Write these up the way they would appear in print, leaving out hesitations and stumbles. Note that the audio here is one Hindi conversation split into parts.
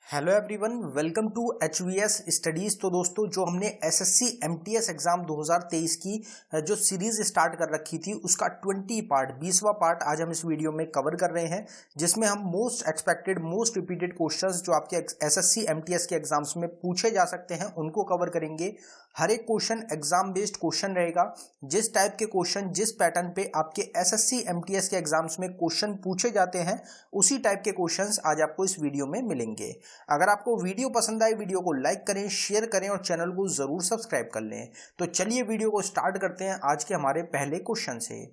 Hello everyone, welcome to HVS studies. तो दोस्तों, जो हमने एसएससी एमटीएस एग्ज़ाम 2023 की जो सीरीज़ स्टार्ट कर रखी थी उसका 20वां पार्ट आज हम इस वीडियो में कवर कर रहे हैं, जिसमें हम most expected most repeated questions जो आपके एसएससी एमटीएस के एग्जाम्स में पूछे जा सकते हैं उनको कवर करेंगे। हर एक क्वेश्चन एग्जाम बेस्ड क्वेश्चन रहेगा। जिस टाइप के क्वेश्चन जिस पैटर्न पे आपके एसएससी एमटीएस के एग्जाम्स में क्वेश्चन पूछे जाते हैं उसी टाइप के क्वेश्चंस आज आपको इस वीडियो में मिलेंगे। अगर आपको वीडियो पसंद आए, वीडियो को लाइक करें, शेयर करें और चैनल को जरूर सब्सक्राइब कर लें। तो चलिए वीडियो को स्टार्ट करते हैं आज के हमारे पहले क्वेश्चन से।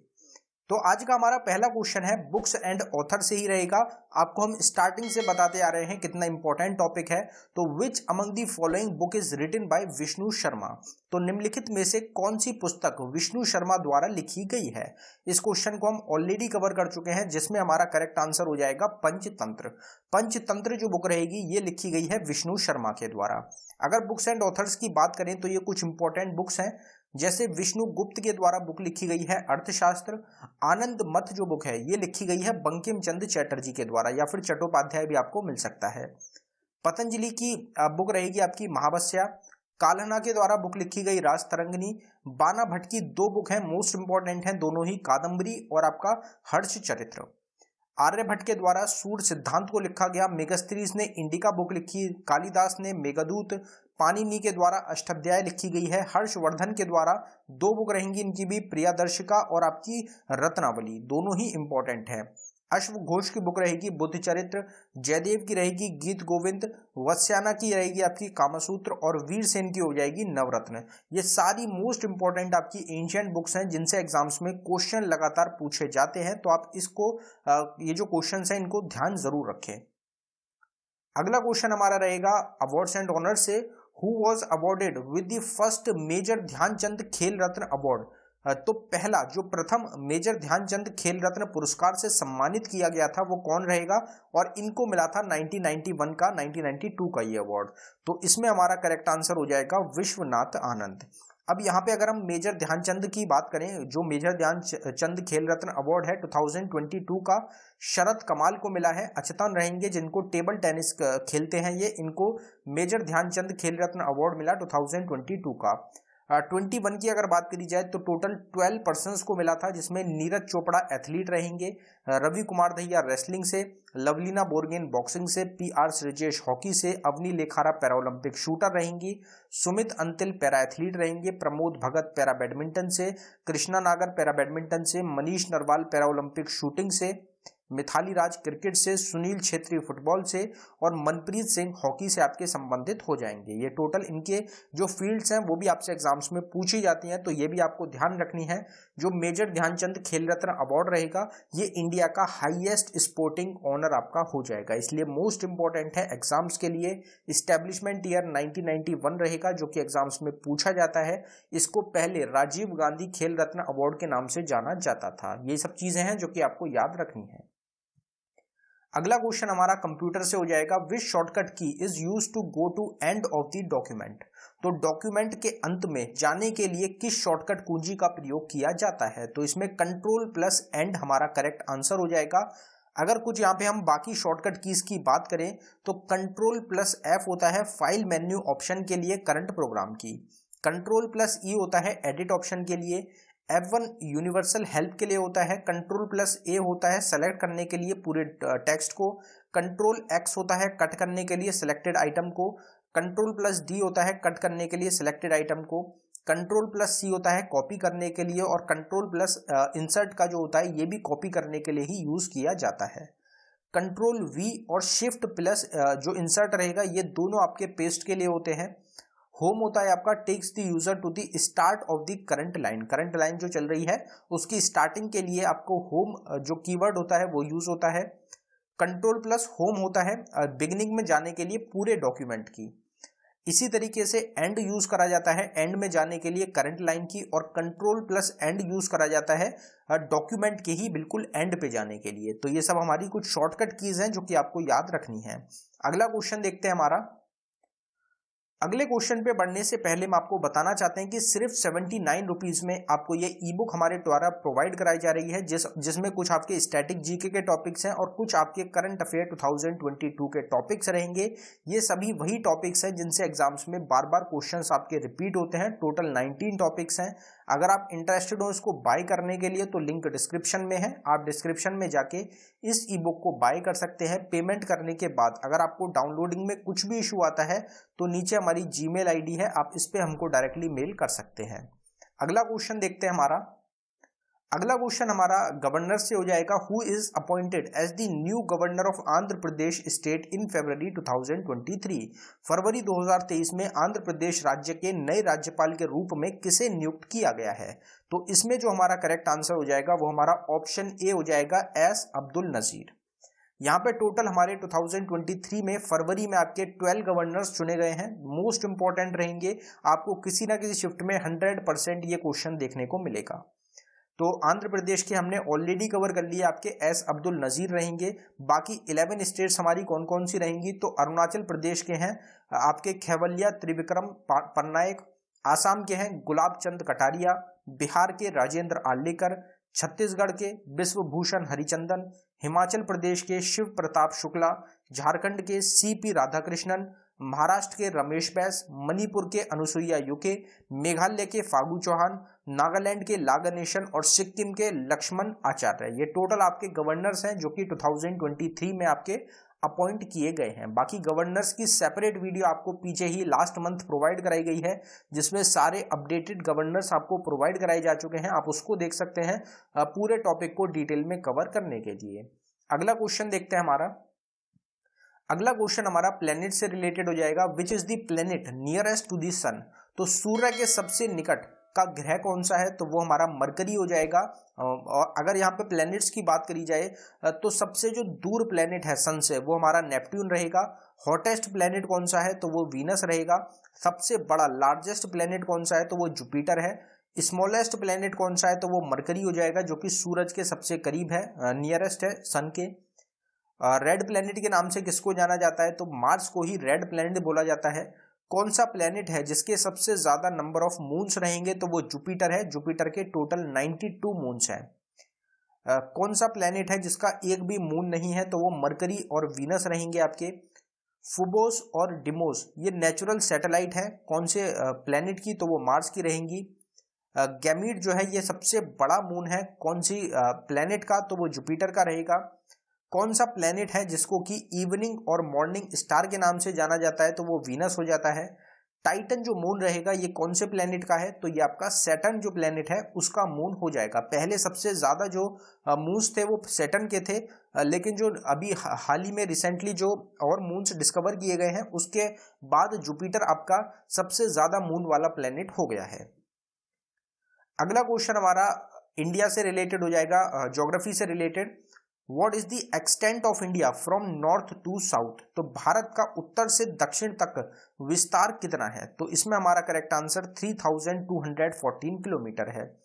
तो आज का हमारा पहला क्वेश्चन है बुक्स एंड ऑथर से ही रहेगा। आपको हम स्टार्टिंग से बताते आ रहे हैं कितना इंपॉर्टेंट टॉपिक है। तो which among the following book is written by Vishnu Sharma. तो निम्नलिखित में से कौन सी पुस्तक विष्णु शर्मा द्वारा लिखी गई है। इस क्वेश्चन को हम ऑलरेडी कवर कर चुके हैं, जिसमें हमारा करेक्ट आंसर हो जाएगा पंचतंत्र। पंचतंत्र जो बुक रहेगी ये लिखी गई है विष्णु शर्मा के द्वारा। अगर बुक्स एंड ऑथर्स की बात करें तो ये कुछ इंपॉर्टेंट बुक्स हैं, जैसे विष्णु गुप्त के द्वारा बुक लिखी गई है अर्थशास्त्र। आनंद मठ जो बुक है ये लिखी गई है बंकिम चंद्र चटर्जी के द्वारा, या फिर चट्टोपाध्याय भी आपको मिल सकता है। पतंजलि की बुक रहेगी आपकी महावस्या। काल्हना के द्वारा बुक लिखी गई राज तरंगिणी। बाना भट्ट की दो बुक हैं, मोस्ट इंपॉर्टेंट हैं दोनों ही, कादम्बरी और आपका हर्ष चरित्र। आर्यभट्ट के द्वारा सूर्य सिद्धांत को लिखा गया। मेगस्त्रीज ने इंडिका बुक लिखी। कालिदास ने मेघदूत। पाणिनि के द्वारा अष्टाध्याय लिखी गई है। हर्षवर्धन के द्वारा दो बुक रहेंगी इनकी भी, प्रियादर्शिका और आपकी रत्नावली, दोनों ही इंपॉर्टेंट है। अश्व घोष की बुक रहेगी बुद्ध चरित्र। जयदेव की रहेगी गीत गोविंद। वत्स्याना की रहेगी आपकी कामसूत्र और वीरसेन की हो जाएगी नवरत्न। ये सारी मोस्ट इंपॉर्टेंट आपकी एंशिएंट बुक्स हैं जिनसे एग्जाम्स में क्वेश्चन लगातार पूछे जाते हैं। तो आप इसको ये जो क्वेश्चन हैं इनको ध्यान जरूर रखें। अगला क्वेश्चन हमारा रहेगा अवार्ड्स एंड ऑनर से। Who was awarded with the first major Dhyanchand Khel Ratna award. तो पहला जो प्रथम मेजर ध्यानचंद खेल रत्न पुरस्कार से सम्मानित किया गया था वो कौन रहेगा, और इनको मिला था 1991 का 1992 का ये अवार्ड। तो इसमें हमारा करेक्ट आंसर हो जाएगा विश्वनाथ आनंद। अब यहाँ पे अगर हम मेजर ध्यानचंद की बात करें, जो मेजर ध्यानचंद खेल रत्न अवार्ड है 2022 का शरद कमाल को मिला है। अचेतन रहेंगे जिनको टेबल टेनिस खेलते हैं ये, इनको मेजर ध्यानचंद खेल रत्न अवार्ड मिला 2022 का। 21 की अगर बात करी जाए तो टोटल 12 पर्सन्स को मिला था, जिसमें नीरज चोपड़ा एथलीट रहेंगे, रवि कुमार दहिया रेसलिंग से, लवलीना बोरगेन बॉक्सिंग से, पीआर श्रीजेश हॉकी से, अवनी लेखारा पैरालंपिक शूटर रहेंगी, सुमित अंतिल पैरा एथलीट रहेंगे, प्रमोद भगत पैरा बैडमिंटन से, कृष्णा नागर पैरा बैडमिंटन से, मनीष नरवाल पैरालंपिक शूटिंग से, मिथाली राज क्रिकेट से, सुनील छेत्री फुटबॉल से और मनप्रीत सिंह हॉकी से आपके संबंधित हो जाएंगे। ये टोटल इनके जो फील्ड्स हैं वो भी आपसे एग्जाम्स में पूछी जाती हैं, तो ये भी आपको ध्यान रखनी है। जो मेजर ध्यानचंद खेल रत्न अवार्ड रहेगा ये इंडिया का हाईएस्ट स्पोर्टिंग ऑनर आपका हो जाएगा, इसलिए मोस्ट इंपॉर्टेंट है एग्जाम्स के लिए। इस्टेब्लिशमेंट ईयर 1991 रहेगा जो कि एग्जाम्स में पूछा जाता है। इसको पहले राजीव गांधी खेल रत्न अवार्ड के नाम से जाना जाता था। ये सब चीजें हैं जो कि आपको याद रखनी है। अगला क्वेश्चन हमारा कंप्यूटर से हो जाएगा। Which shortcut key is use to go to end of the document. तो डॉक्यूमेंट के अंत में जाने के लिए किस शॉर्टकट कुंजी का प्रयोग किया जाता है। तो इसमें कंट्रोल प्लस एंड हमारा करेक्ट आंसर हो जाएगा। अगर कुछ यहाँ पे हम बाकी शॉर्टकट कीज की बात करें तो कंट्रोल प्लस एफ होता है फाइल मेन्यू ऑप्शन के लिए करंट प्रोग्राम की। कंट्रोल प्लस ई होता है एडिट ऑप्शन के लिए। F1 यूनिवर्सल हेल्प के लिए होता है। कंट्रोल प्लस ए होता है सेलेक्ट करने के लिए पूरे टेक्स्ट को। कंट्रोल एक्स होता है कट करने के लिए सिलेक्टेड आइटम को। कंट्रोल प्लस डी होता है कट करने के लिए सिलेक्टेड आइटम को। कंट्रोल प्लस सी होता है कॉपी करने के लिए, और कंट्रोल प्लस इंसर्ट का जो होता है ये भी कॉपी करने के लिए ही यूज किया जाता है। कंट्रोल वी और शिफ्ट प्लस जो इंसर्ट रहेगा ये दोनों आपके पेस्ट के लिए होते हैं। होम होता है आपका takes the user to the start of the current line. Current line जो चल रही है उसकी स्टार्टिंग के लिए आपको होम जो कीवर्ड होता है वो यूज होता है। कंट्रोल प्लस होम होता है बिगिनिंग में जाने के लिए पूरे डॉक्यूमेंट की। इसी तरीके से एंड यूज करा जाता है एंड में जाने के लिए करंट लाइन की, और कंट्रोल प्लस एंड यूज करा जाता है डॉक्यूमेंट के ही बिल्कुल एंड पे जाने के लिए। तो ये सब हमारी कुछ शॉर्टकट कीज हैं जो कि आपको याद रखनी है। अगला क्वेश्चन देखते हैं हमारा। अगले क्वेश्चन पे बढ़ने से पहले हम आपको बताना चाहते हैं कि सिर्फ 79 रुपीज में आपको ये ई बुक हमारे द्वारा प्रोवाइड कराई जा रही है, जिसमें कुछ आपके स्टैटिक जीके के टॉपिक्स हैं और कुछ आपके करंट अफेयर 2022 के टॉपिक्स रहेंगे। ये सभी वही टॉपिक्स हैं जिनसे एग्जाम्स में बार बार क्वेश्चंस आपके रिपीट होते हैं। टोटल 19 टॉपिक्स हैं। अगर आप इंटरेस्टेड हो इसको बाय करने के लिए तो लिंक डिस्क्रिप्शन में है, आप डिस्क्रिप्शन में जाके इस ई बुक को बाय कर सकते हैं। पेमेंट करने के बाद अगर आपको डाउनलोडिंग में कुछ भी इशू आता है तो नीचे हमारी जीमेल आईडी है, आप इस पे हमको डायरेक्टली मेल कर सकते हैं। अगला क्वेश्चन देखते हैं हमारा। अगला क्वेश्चन हमारा गवर्नर से हो जाएगा। Who is appointed as the new governor of Andhra Pradesh state in February 2023। फरवरी 2023 में आंध्र प्रदेश राज्य के नए राज्यपाल के रूप में किसे नियुक्त किया गया है? तो इसमें जो हमारा करेक्ट आंसर हो जाएगा वो हमारा ऑप्शन ए हो जाएगा, एस अब्दुल नजीर। यहाँ पे टोटल हमारे 2023 में फरवरी में आपके 12 गवर्नर्स चुने गए हैं। मोस्ट इंपॉर्टेंट रहेंगे, आपको किसी ना किसी शिफ्ट में 100% ये क्वेश्चन देखने को मिलेगा। तो आंध्र प्रदेश के हमने ऑलरेडी कवर कर लिया, आपके एस अब्दुल नजीर रहेंगे। बाकी 11 स्टेट्स हमारी कौन कौन सी रहेंगी? तो अरुणाचल प्रदेश के हैं आपके खैवल्या त्रिविक्रम पन्नायक, आसाम के हैं गुलाब चंद कटारिया, बिहार के राजेंद्र आर्लेकर, छत्तीसगढ़ के बिश्वभूषण हरिचंदन, हिमाचल प्रदेश के शिव प्रताप शुक्ला, झारखंड के सीपी राधाकृष्णन, महाराष्ट्र के रमेश बैस, मणिपुर के अनुसुईया यूके, मेघालय के फागू चौहान, नागालैंड के ला गणेशन और सिक्किम के लक्ष्मण आचार्य। ये टोटल आपके गवर्नर्स हैं जो कि 2023 में आपके अपॉइंट किए गए हैं। बाकी गवर्नर्स की सेपरेट वीडियो आपको पीछे ही लास्ट मंथ प्रोवाइड कराई गई है, जिसमें सारे अपडेटेड गवर्नर्स आपको प्रोवाइड कराए जा चुके हैं। आप उसको देख सकते हैं पूरे टॉपिक को डिटेल में कवर करने के लिए। अगला क्वेश्चन देखते हैं हमारा। अगला क्वेश्चन हमारा प्लेनेट से रिलेटेड हो जाएगा। Which is the planet nearest to the sun? तो सूर्य के सबसे निकट का ग्रह कौन सा है? तो वो हमारा मरकरी हो जाएगा। और अगर यहाँ पे प्लैनेट्स की बात करी जाए तो सबसे जो दूर प्लैनेट है सन से वो हमारा नेपट्यून रहेगा। हॉटेस्ट प्लैनेट कौन सा है? तो वो वीनस रहेगा। सबसे बड़ा लार्जेस्ट प्लैनेट कौन सा है? तो वो जुपिटर है। स्मॉलेस्ट प्लैनेट कौन सा है? तो वो मरकरी हो जाएगा, जो कि सूरज के सबसे करीब है, नियरेस्ट है सन के। रेड प्लैनेट के नाम से किसको जाना जाता है? तो मार्स को ही रेड प्लैनेट बोला जाता है। कौन सा प्लैनेट है जिसके सबसे ज्यादा नंबर ऑफ मून्स रहेंगे? तो वो जुपिटर है। जुपिटर के टोटल 92 मून्स हैं। कौन सा प्लैनेट है जिसका एक भी मून नहीं है? तो वो मरकरी और वीनस रहेंगे आपके। फुबोस और डिमोस ये नेचुरल सैटेलाइट है कौन से प्लैनेट की? तो वो मार्स की रहेंगी। गैमीड जो है ये सबसे बड़ा मून है कौन सी प्लैनेट का? तो वो जुपिटर का रहेगा। कौन सा प्लैनेट है जिसको कि इवनिंग और मॉर्निंग स्टार के नाम से जाना जाता है? तो वो वीनस हो जाता है। टाइटन जो मून रहेगा ये कौन से प्लैनेट का है? तो ये आपका सैटर्न जो प्लैनेट है उसका मून हो जाएगा। पहले सबसे ज्यादा जो मून्स थे वो सैटर्न के थे, लेकिन जो अभी हाल ही में रिसेंटली जो और मून्स डिस्कवर किए गए हैं उसके बाद जुपिटर आपका सबसे ज्यादा मून वाला प्लैनेट हो गया है। अगला क्वेश्चन हमारा इंडिया से रिलेटेड हो जाएगा, ज्योग्राफी से related. What is the extent of India from north to south? तो भारत का उत्तर से दक्षिण तक विस्तार कितना है? तो इसमें हमारा करेक्ट आंसर 3214 किलोमीटर है।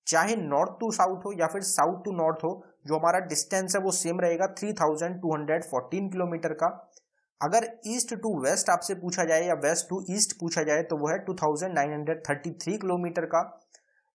चाहे नॉर्थ टू साउथ हो या फिर साउथ टू नॉर्थ हो, जो हमारा डिस्टेंस है वो सेम रहेगा 3214 किलोमीटर का। अगर ईस्ट टू वेस्ट आपसे पूछा जाए या वेस्ट टू ईस्ट पूछा जाए तो वो है 2933 किलोमीटर का।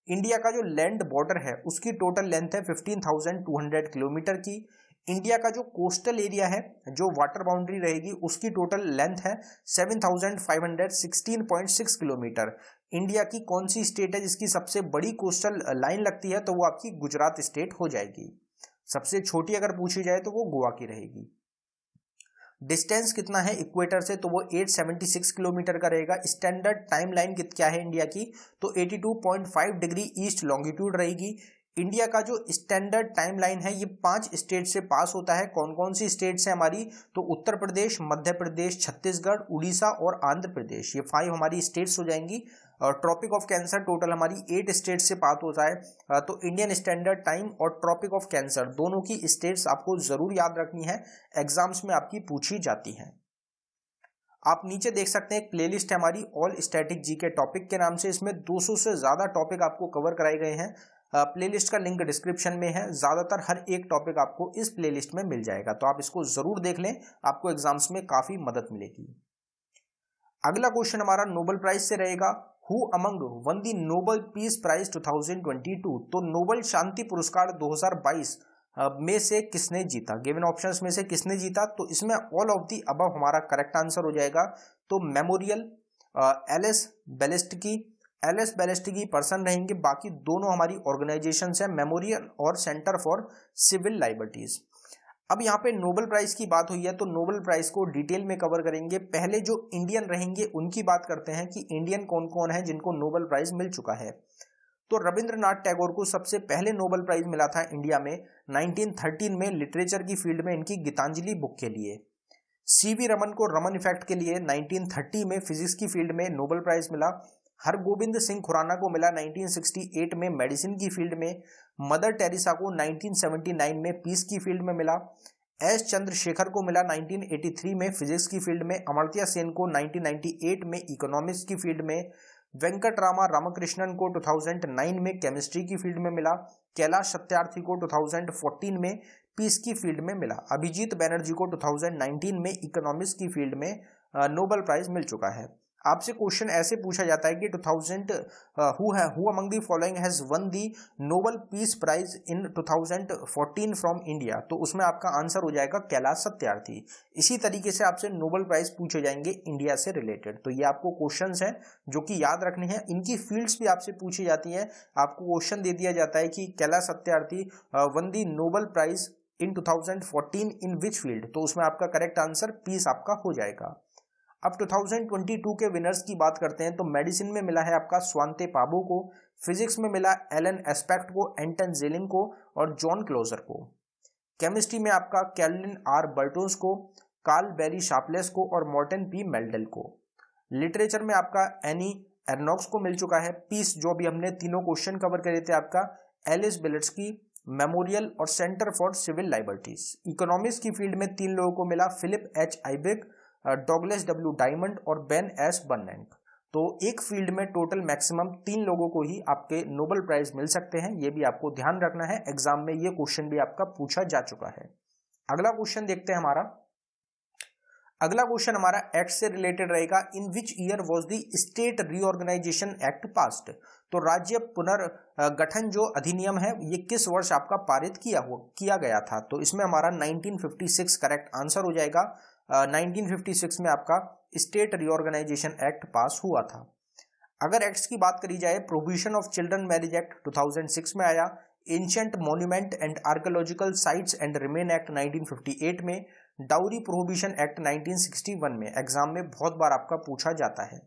इंडिया का जो लैंड बॉर्डर है उसकी टोटल लेंथ है 15,200 किलोमीटर की। इंडिया का जो कोस्टल एरिया है, जो वाटर बाउंड्री रहेगी, उसकी टोटल लेंथ है 7,516.6 किलोमीटर। इंडिया की कौन सी स्टेट है जिसकी सबसे बड़ी कोस्टल लाइन लगती है? तो वो आपकी गुजरात स्टेट हो जाएगी। सबसे छोटी अगर पूछी जाए तो वो गोवा की रहेगी। डिस्टेंस कितना है इक्वेटर से? तो वो 876 किलोमीटर का रहेगा। स्टैंडर्ड टाइम लाइन क्या है इंडिया की? तो 82.5 डिग्री ईस्ट लॉन्गिट्यूड रहेगी। इंडिया का जो स्टैंडर्ड टाइम लाइन है ये 5 स्टेट से पास होता है। कौन कौन सी स्टेट्स है हमारी? तो उत्तर प्रदेश, मध्य प्रदेश, छत्तीसगढ़, उड़ीसा और आंध्र प्रदेश, ये 5 हमारी स्टेट्स हो जाएंगी। और ट्रॉपिक ऑफ कैंसर टोटल हमारी 8 स्टेट से पास होता है। तो इंडियन स्टैंडर्ड टाइम और ट्रॉपिक ऑफ कैंसर दोनों की स्टेट्स आपको जरूर याद रखनी है, एग्जाम्स में आपकी पूछी जाती हैं। आप नीचे देख सकते हैं एक प्लेलिस्ट है हमारी ऑल स्टैटिक जी के टॉपिक के नाम से। इसमें 200 से ज्यादा टॉपिक आपको कवर कराए गए हैं। प्लेलिस्ट का लिंक डिस्क्रिप्शन में है। ज्यादातर हर एक टॉपिक आपको इस प्लेलिस्ट में मिल जाएगा, तो आप इसको जरूर देख लें, आपको एग्जाम्स में काफी मदद मिलेगी। अगला क्वेश्चन हमारा नोबेल प्राइज से रहेगा। Who among won the Nobel peace prize 2022? तो नोबेल शांति पुरस्कार 2022 में से किसने जीता? गिवन ऑप्शंस में से किसने जीता? तो इसमें ऑल ऑफ दी अबव हमारा करेक्ट आंसर हो जाएगा। तो मेमोरियल एलिस बेलेस्टिकी पर्सन रहेंगे, बाकी दोनों हमारी ऑर्गेनाइजेशन है, मेमोरियल और सेंटर फॉर सिविल लाइबर्टीज। अब यहाँ पे नोबेल प्राइज की बात हुई है तो नोबेल प्राइज को डिटेल में कवर करेंगे। पहले जो इंडियन रहेंगे उनकी बात करते हैं कि इंडियन कौन कौन है जिनको नोबेल प्राइज मिल चुका है। तो रविंद्रनाथ टैगोर को सबसे पहले नोबेल प्राइज मिला था इंडिया में 1913 में लिटरेचर की फील्ड में इनकी गीतांजलि बुक के लिए। सीवी रमन को रमन इफेक्ट के लिए 1930 में फिजिक्स की फील्ड में नोबेल प्राइज मिला। हरगोबिंद सिंह खुराना को मिला 1968 में मेडिसिन की फील्ड में। मदर टेरेसा को 1979 में पीस की फील्ड में मिला। एस चंद्रशेखर को मिला 1983 में फिजिक्स की फील्ड में। अमर्त्य सेन को 1998 में इकोनॉमिक्स की फील्ड में। वेंकटरामा रामकृष्णन को 2009 में केमिस्ट्री की फील्ड में मिला। कैलाश सत्यार्थी को 2014 में पीस की फील्ड में मिला। अभिजीत बैनर्जी को 2019 में इकोनॉमिक्स की फील्ड में नोबेल प्राइज मिल चुका है। आपसे क्वेश्चन ऐसे पूछा जाता है कि 2000 who among the following has won the Nobel peace prize in 2014 from India? तो उसमें आपका आंसर हो जाएगा कैलाश सत्यार्थी। इसी तरीके से आपसे नोबेल प्राइज पूछे जाएंगे इंडिया से रिलेटेड। तो ये आपको क्वेश्चंस हैं जो कि याद रखने हैं। इनकी फील्ड्स भी आपसे पूछी जाती हैं। आपको क्वेश्चन दे दिया जाता है कि Kailash Satyarthi won the Nobel prize in 2014 in which field? तो उसमें आपका करेक्ट आंसर पीस आपका हो जाएगा। अब 2022 के विनर्स की बात करते हैं तो मेडिसिन में मिला है आपका स्वांते पाबो को। फिजिक्स में मिला एलन एस्पेक्ट को, एंटन जेलिंग को और जॉन क्लोजर को। केमिस्ट्री में आपका कैरोलिन आर बर्टोस को, कार्ल बेरी शार्पलेस को और मॉर्टन पी मेल्डल को। लिटरेचर में आपका एनी एर्नॉक्स को मिल चुका है। पीस जो भी हमने तीनों क्वेश्चन कवर करे थे आपका एलिस बेलेट्स्की, मेमोरियल और सेंटर फॉर सिविल लाइबर्टीज। इकोनॉमिक्स की फील्ड में 3 लोगों को मिला, Philip H आइबेक, Douglas W diamond और बेन एस बर्नैंक। तो एक फील्ड में टोटल मैक्सिमम 3 लोगों को ही आपके नोबेल प्राइज मिल सकते हैं। ये भी आपको ध्यान रखना है, एग्जाम में ये क्वेश्चन भी आपका पूछा जा चुका है। अगला क्वेश्चन देखते हैं हमारा। अगला क्वेश्चन हमारा एक्ट से रिलेटेड रहेगा। In which year was the state reorganisation act passed? तो राज्य पुनर्गठन जो अधिनियम है ये किस वर्ष आपका पारित किया गया था? तो इसमें हमारा 1956 करेक्ट आंसर हो जाएगा। 1956 में आपका स्टेट रीऑर्गेनाइजेशन एक्ट पास हुआ था। अगर एक्ट्स की बात करी जाए, prohibition of children marriage act 2006 में आया। Ancient monument and archaeological sites and remain act 1958 में। डाउरी प्रोहिबिशन एक्ट 1961 में। एग्जाम में बहुत बार आपका पूछा जाता है।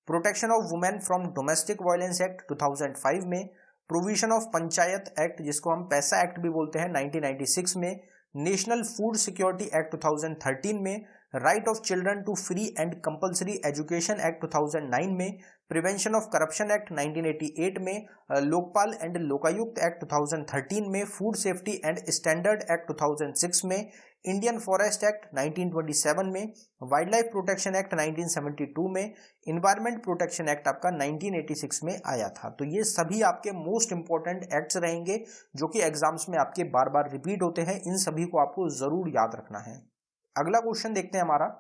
Protection of women from domestic violence act 2005 में। प्रोविजन ऑफ पंचायत एक्ट जिसको हम पैसा एक्ट भी बोलते हैं 1996 में। नेशनल फूड सिक्योरिटी एक्ट 2013 में। Right of children to free and compulsory education act 2009 में। प्रिवेंशन ऑफ करप्शन एक्ट 1988 में। लोकपाल एंड लोकायुक्त एक्ट 2013 में। Food safety and standard act 2006 में। इंडियन फॉरेस्ट एक्ट 1927 में। वाइल्ड लाइफ प्रोटेक्शन एक्ट 1972 में। इन्वायरमेंट प्रोटेक्शन एक्ट आपका 1986 में आया था। तो ये सभी आपके मोस्ट इंपॉर्टेंट एक्ट्स रहेंगे जो कि एग्जाम्स में आपके बार बार रिपीट होते हैं। इन सभी को आपको जरूर याद रखना है। अगला क्वेश्चन देखते हैं हमारा।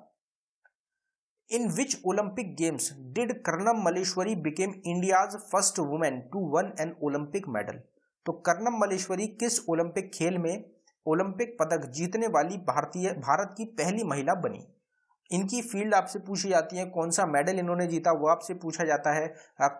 In which Olympic games did Karnam Malleswari became India's first women to won an Olympic medal? तो कर्णम मल्लेश्वरी किस ओलंपिक खेल में ओलंपिक पदक जीतने वाली भारत की पहली महिला बनी? इनकी फील्ड आपसे पूछी जाती है, कौन सा मेडल इन्होंने जीता वो आपसे पूछा जाता है,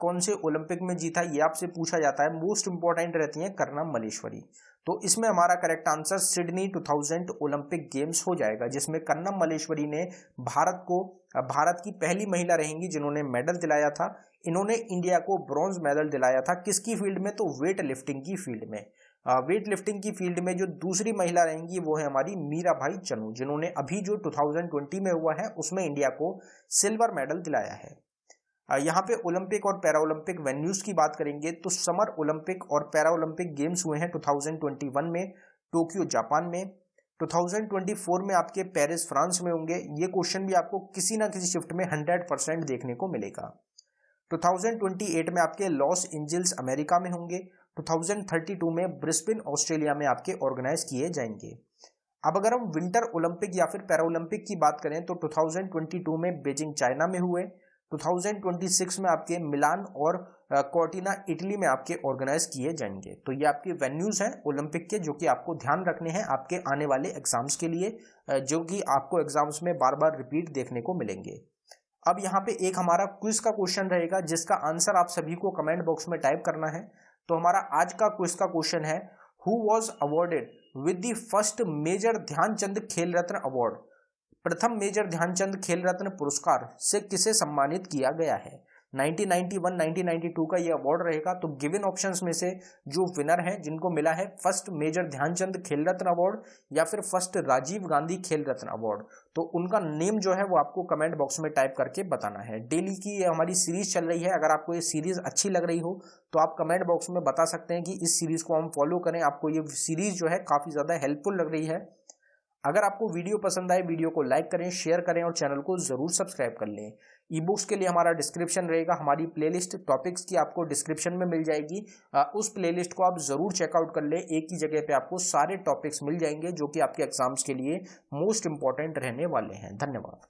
कौन से ओलंपिक में जीता ये आपसे पूछा जाता है। मोस्ट इंपॉर्टेंट रहती है कर्णम मल्लेश्वरी। तो इसमें हमारा correct answer Sydney 2000 Olympic games हो जाएगा, जिसमें कर्णम मल्लेश्वरी ने भारत की पहली महिला रहेंगी जिन्होंने मेडल दिलाया था। इन्होंने इंडिया को ब्रॉन्ज मेडल दिलाया था। किसकी फील्ड में? तो वेट लिफ्टिंग की फील्ड में। वेट लिफ्टिंग की फील्ड में जो दूसरी महिला रहेंगी वो है हमारी मीराबाई चनू, जिन्होंने अभी जो 2020 में हुआ है उसमें इंडिया को सिल्वर मेडल दिलाया है। यहाँ पे ओलंपिक और पैरा ओलंपिक वेन्यूज की बात करेंगे तो समर ओलंपिक और पैरा ओलंपिक गेम्स हुए हैं 2021 में टोक्यो जापान में। 2024 में आपके पेरिस फ्रांस में होंगे। ये क्वेश्चन भी आपको किसी ना किसी शिफ्ट में 100% देखने को मिलेगा। 2028 में आपके लॉस एंजल्स अमेरिका में होंगे। 2032 में ब्रिस्बेन ऑस्ट्रेलिया में आपके ऑर्गेनाइज किए जाएंगे। अब अगर हम विंटर ओलंपिक या फिर पैरालंपिक की बात करें तो 2022 में बीजिंग चाइना में हुए, 2026 में आपके मिलान और कोर्टिना इटली में आपके ऑर्गेनाइज किए जाएंगे। तो ये आपके वेन्यूज हैं ओलंपिक के, जो कि आपको ध्यान रखने हैं आपके आने वाले एग्जाम्स के लिए, जो कि आपको एग्जाम्स में बार बार रिपीट देखने को मिलेंगे। अब यहाँ पे एक हमारा क्विज का क्वेश्चन रहेगा जिसका आंसर आप सभी को कमेंट बॉक्स में टाइप करना है। तो हमारा आज का क्विज का क्वेश्चन है, who was awarded with the first major Dhyanchand Khel Ratna award? प्रथम मेजर ध्यानचंद खेल रत्न पुरस्कार से किसे सम्मानित किया गया है? 1991 1992 का ये अवार्ड रहेगा। तो गिवन ऑप्शंस में से जो विनर है जिनको मिला है first major Dhyanchand Khel Ratna award या फिर फर्स्ट राजीव गांधी खेल रत्न अवार्ड, तो उनका नेम जो है वो आपको कमेंट बॉक्स में टाइप करके बताना है। डेली की ये हमारी सीरीज चल रही है, अगर आपको ये सीरीज अच्छी लग रही हो तो आप कमेंट बॉक्स में बता सकते हैं कि इस सीरीज को हम फॉलो करें, आपको ये सीरीज जो है काफी ज्यादा हेल्पफुल लग रही है। अगर आपको वीडियो पसंद आए वीडियो को लाइक करें, शेयर करें और चैनल को जरूर सब्सक्राइब कर लें। ई बुक्स के लिए हमारा डिस्क्रिप्शन रहेगा, हमारी प्लेलिस्ट टॉपिक्स की आपको डिस्क्रिप्शन में मिल जाएगी, उस प्लेलिस्ट को आप जरूर चेकआउट कर लें। एक ही जगह पे आपको सारे टॉपिक्स मिल जाएंगे जो कि आपके एग्जाम्स के लिए मोस्ट इंपॉर्टेंट रहने वाले हैं। धन्यवाद।